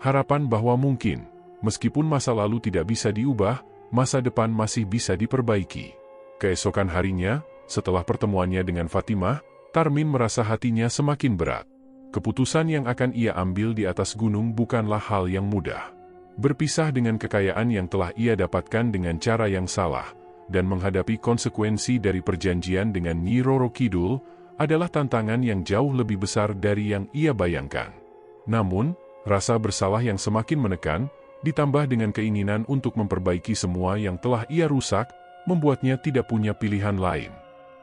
Harapan bahwa mungkin, meskipun masa lalu tidak bisa diubah, masa depan masih bisa diperbaiki. Keesokan harinya, setelah pertemuannya dengan Fatimah, Tarmin merasa hatinya semakin berat. Keputusan yang akan ia ambil di atas gunung bukanlah hal yang mudah. berpisah dengan kekayaan yang telah ia dapatkan dengan cara yang salah, dan menghadapi konsekuensi dari perjanjian dengan Nyi Roro Kidul, adalah tantangan yang jauh lebih besar dari yang ia bayangkan. Namun, rasa bersalah yang semakin menekan, ditambah dengan keinginan untuk memperbaiki semua yang telah ia rusak, membuatnya tidak punya pilihan lain.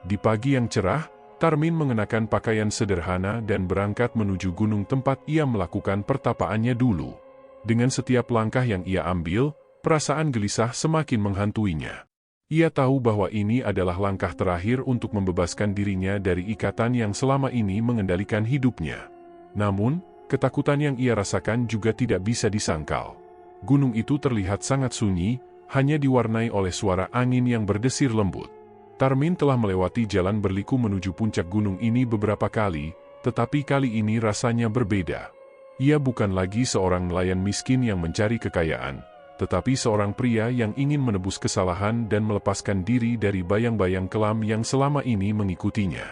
Di pagi yang cerah, Tarmin mengenakan pakaian sederhana dan berangkat menuju gunung tempat ia melakukan pertapaannya dulu. Dengan setiap langkah yang ia ambil, perasaan gelisah semakin menghantuinya. Ia tahu bahwa ini adalah langkah terakhir untuk membebaskan dirinya dari ikatan yang selama ini mengendalikan hidupnya. Namun, ketakutan yang ia rasakan juga tidak bisa disangkal. Gunung itu terlihat sangat sunyi, hanya diwarnai oleh suara angin yang berdesir lembut. Tarmin telah melewati jalan berliku menuju puncak gunung ini beberapa kali, tetapi kali ini rasanya berbeda. Ia bukan lagi seorang nelayan miskin yang mencari kekayaan, tetapi seorang pria yang ingin menebus kesalahan dan melepaskan diri dari bayang-bayang kelam yang selama ini mengikutinya.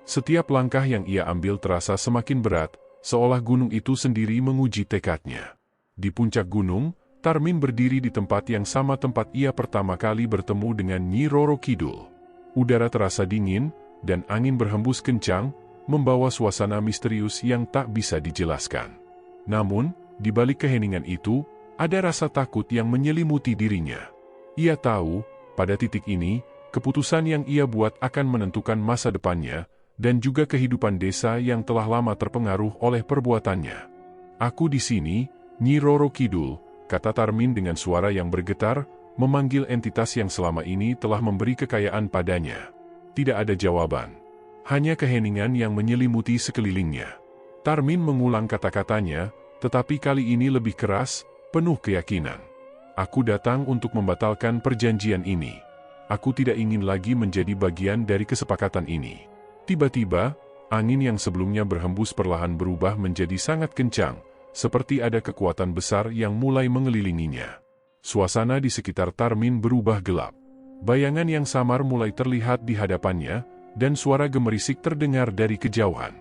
Setiap langkah yang ia ambil terasa semakin berat, seolah gunung itu sendiri menguji tekadnya. Di puncak gunung, Tarmin berdiri di tempat yang sama tempat ia pertama kali bertemu dengan Nyi Roro Kidul. Udara terasa dingin, dan angin berhembus kencang, membawa suasana misterius yang tak bisa dijelaskan. Namun, di balik keheningan itu, ada rasa takut yang menyelimuti dirinya. Ia tahu, pada titik ini, keputusan yang ia buat akan menentukan masa depannya, dan juga kehidupan desa yang telah lama terpengaruh oleh perbuatannya. "Aku di sini, Nyi Roro Kidul," kata Tarmin dengan suara yang bergetar, memanggil entitas yang selama ini telah memberi kekayaan padanya. Tidak ada jawaban. Hanya keheningan yang menyelimuti sekelilingnya. Tarmin mengulang kata-katanya, tetapi kali ini lebih keras, penuh keyakinan. "Aku datang untuk membatalkan perjanjian ini. Aku tidak ingin lagi menjadi bagian dari kesepakatan ini." Tiba-tiba, angin yang sebelumnya berhembus perlahan berubah menjadi sangat kencang, seperti ada kekuatan besar yang mulai mengelilinginya. Suasana di sekitar Tarmin berubah gelap. Bayangan yang samar mulai terlihat di hadapannya, dan suara gemerisik terdengar dari kejauhan.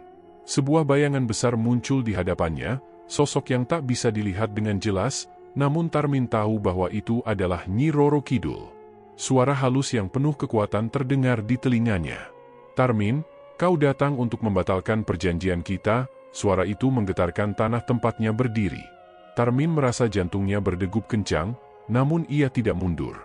Sebuah bayangan besar muncul di hadapannya, sosok yang tak bisa dilihat dengan jelas, namun Tarmin tahu bahwa itu adalah Nyi Roro Kidul. Suara halus yang penuh kekuatan terdengar di telinganya. "Tarmin, kau datang untuk membatalkan perjanjian kita," suara itu menggetarkan tanah tempatnya berdiri. Tarmin merasa jantungnya berdegup kencang, namun ia tidak mundur.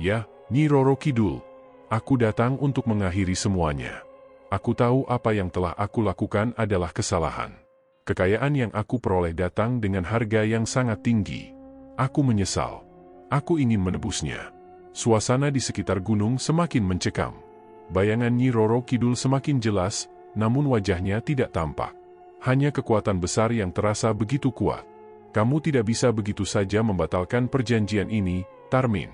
"Ya, Nyi Roro Kidul, aku datang untuk mengakhiri semuanya. Aku tahu apa yang telah aku lakukan adalah kesalahan. Kekayaan yang aku peroleh datang dengan harga yang sangat tinggi. Aku menyesal. Aku ingin menebusnya." Suasana di sekitar gunung semakin mencekam. Bayangan Nyi Roro Kidul semakin jelas, namun wajahnya tidak tampak. Hanya kekuatan besar yang terasa begitu kuat. "Kamu tidak bisa begitu saja membatalkan perjanjian ini, Tarmin.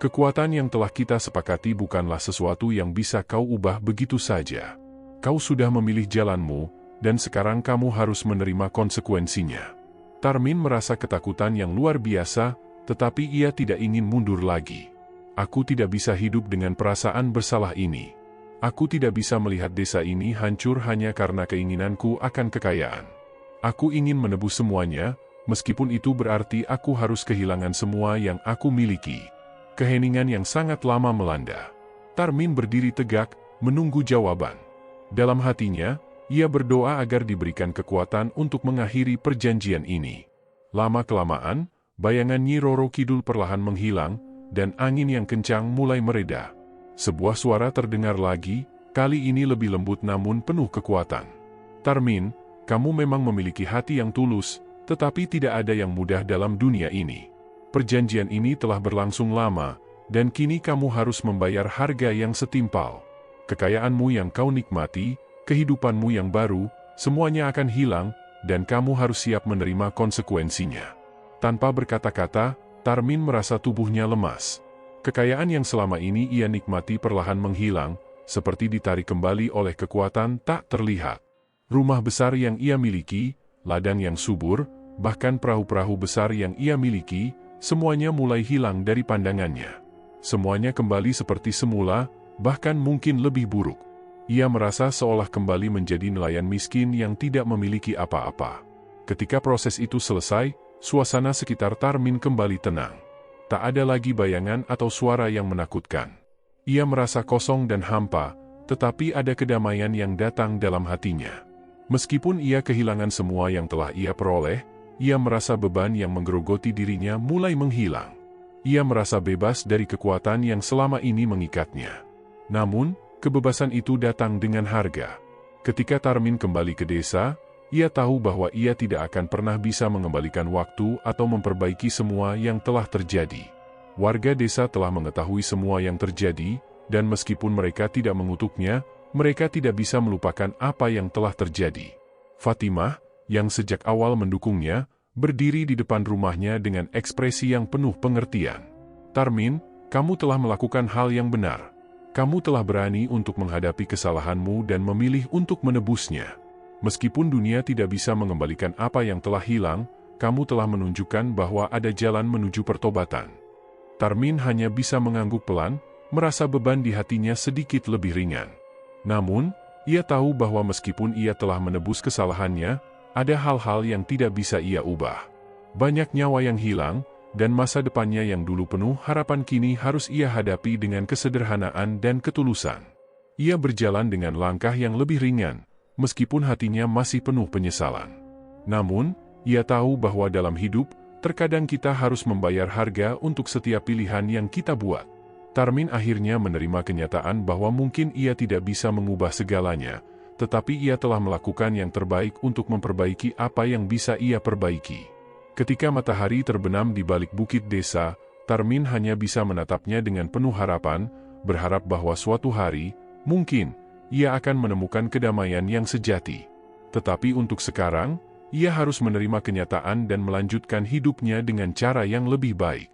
Kekuatan yang telah kita sepakati bukanlah sesuatu yang bisa kau ubah begitu saja. Kau sudah memilih jalanmu, dan sekarang kamu harus menerima konsekuensinya." Tarmin merasa ketakutan yang luar biasa, tetapi ia tidak ingin mundur lagi. "Aku tidak bisa hidup dengan perasaan bersalah ini. Aku tidak bisa melihat desa ini hancur hanya karena keinginanku akan kekayaan. Aku ingin menebus semuanya, meskipun itu berarti aku harus kehilangan semua yang aku miliki." Keheningan yang sangat lama melanda. Tarmin berdiri tegak, menunggu jawaban. Dalam hatinya, ia berdoa agar diberikan kekuatan untuk mengakhiri perjanjian ini. Lama-kelamaan, bayangan Nyi Roro Kidul perlahan menghilang, dan angin yang kencang mulai mereda. Sebuah suara terdengar lagi, kali ini lebih lembut namun penuh kekuatan. "Tarmin, kamu memang memiliki hati yang tulus, tetapi tidak ada yang mudah dalam dunia ini. Perjanjian ini telah berlangsung lama, dan kini kamu harus membayar harga yang setimpal. Kekayaanmu yang kau nikmati, kehidupanmu yang baru, semuanya akan hilang, dan kamu harus siap menerima konsekuensinya." Tanpa berkata-kata, Tarmin merasa tubuhnya lemas. Kekayaan yang selama ini ia nikmati perlahan menghilang, seperti ditarik kembali oleh kekuatan tak terlihat. Rumah besar yang ia miliki, ladang yang subur, bahkan perahu-perahu besar yang ia miliki, semuanya mulai hilang dari pandangannya. Semuanya kembali seperti semula, bahkan mungkin lebih buruk. Ia merasa seolah kembali menjadi nelayan miskin yang tidak memiliki apa-apa. Ketika proses itu selesai, suasana sekitar Tarmin kembali tenang. Tak ada lagi bayangan atau suara yang menakutkan. Ia merasa kosong dan hampa, tetapi ada kedamaian yang datang dalam hatinya. Meskipun ia kehilangan semua yang telah ia peroleh, ia merasa beban yang menggerogoti dirinya mulai menghilang. Ia merasa bebas dari kekuatan yang selama ini mengikatnya. Namun, kebebasan itu datang dengan harga. Ketika Tarmin kembali ke desa, ia tahu bahwa ia tidak akan pernah bisa mengembalikan waktu atau memperbaiki semua yang telah terjadi. Warga desa telah mengetahui semua yang terjadi, dan meskipun mereka tidak mengutuknya, mereka tidak bisa melupakan apa yang telah terjadi. Fatimah, yang sejak awal mendukungnya, berdiri di depan rumahnya dengan ekspresi yang penuh pengertian. "Tarmin, kamu telah melakukan hal yang benar. Kamu telah berani untuk menghadapi kesalahanmu dan memilih untuk menebusnya. Meskipun dunia tidak bisa mengembalikan apa yang telah hilang, kamu telah menunjukkan bahwa ada jalan menuju pertobatan." Tarmin hanya bisa mengangguk pelan, merasa beban di hatinya sedikit lebih ringan. Namun, ia tahu bahwa meskipun ia telah menebus kesalahannya, ada hal-hal yang tidak bisa ia ubah. Banyak nyawa yang hilang, dan masa depannya yang dulu penuh harapan kini harus ia hadapi dengan kesederhanaan dan ketulusan. Ia berjalan dengan langkah yang lebih ringan, meskipun hatinya masih penuh penyesalan. Namun, ia tahu bahwa dalam hidup, terkadang kita harus membayar harga untuk setiap pilihan yang kita buat. Tarmin akhirnya menerima kenyataan bahwa mungkin ia tidak bisa mengubah segalanya, tetapi ia telah melakukan yang terbaik untuk memperbaiki apa yang bisa ia perbaiki. Ketika matahari terbenam di balik bukit desa, Tarmin hanya bisa menatapnya dengan penuh harapan, berharap bahwa suatu hari, mungkin, ia akan menemukan kedamaian yang sejati. Tetapi untuk sekarang, ia harus menerima kenyataan dan melanjutkan hidupnya dengan cara yang lebih baik.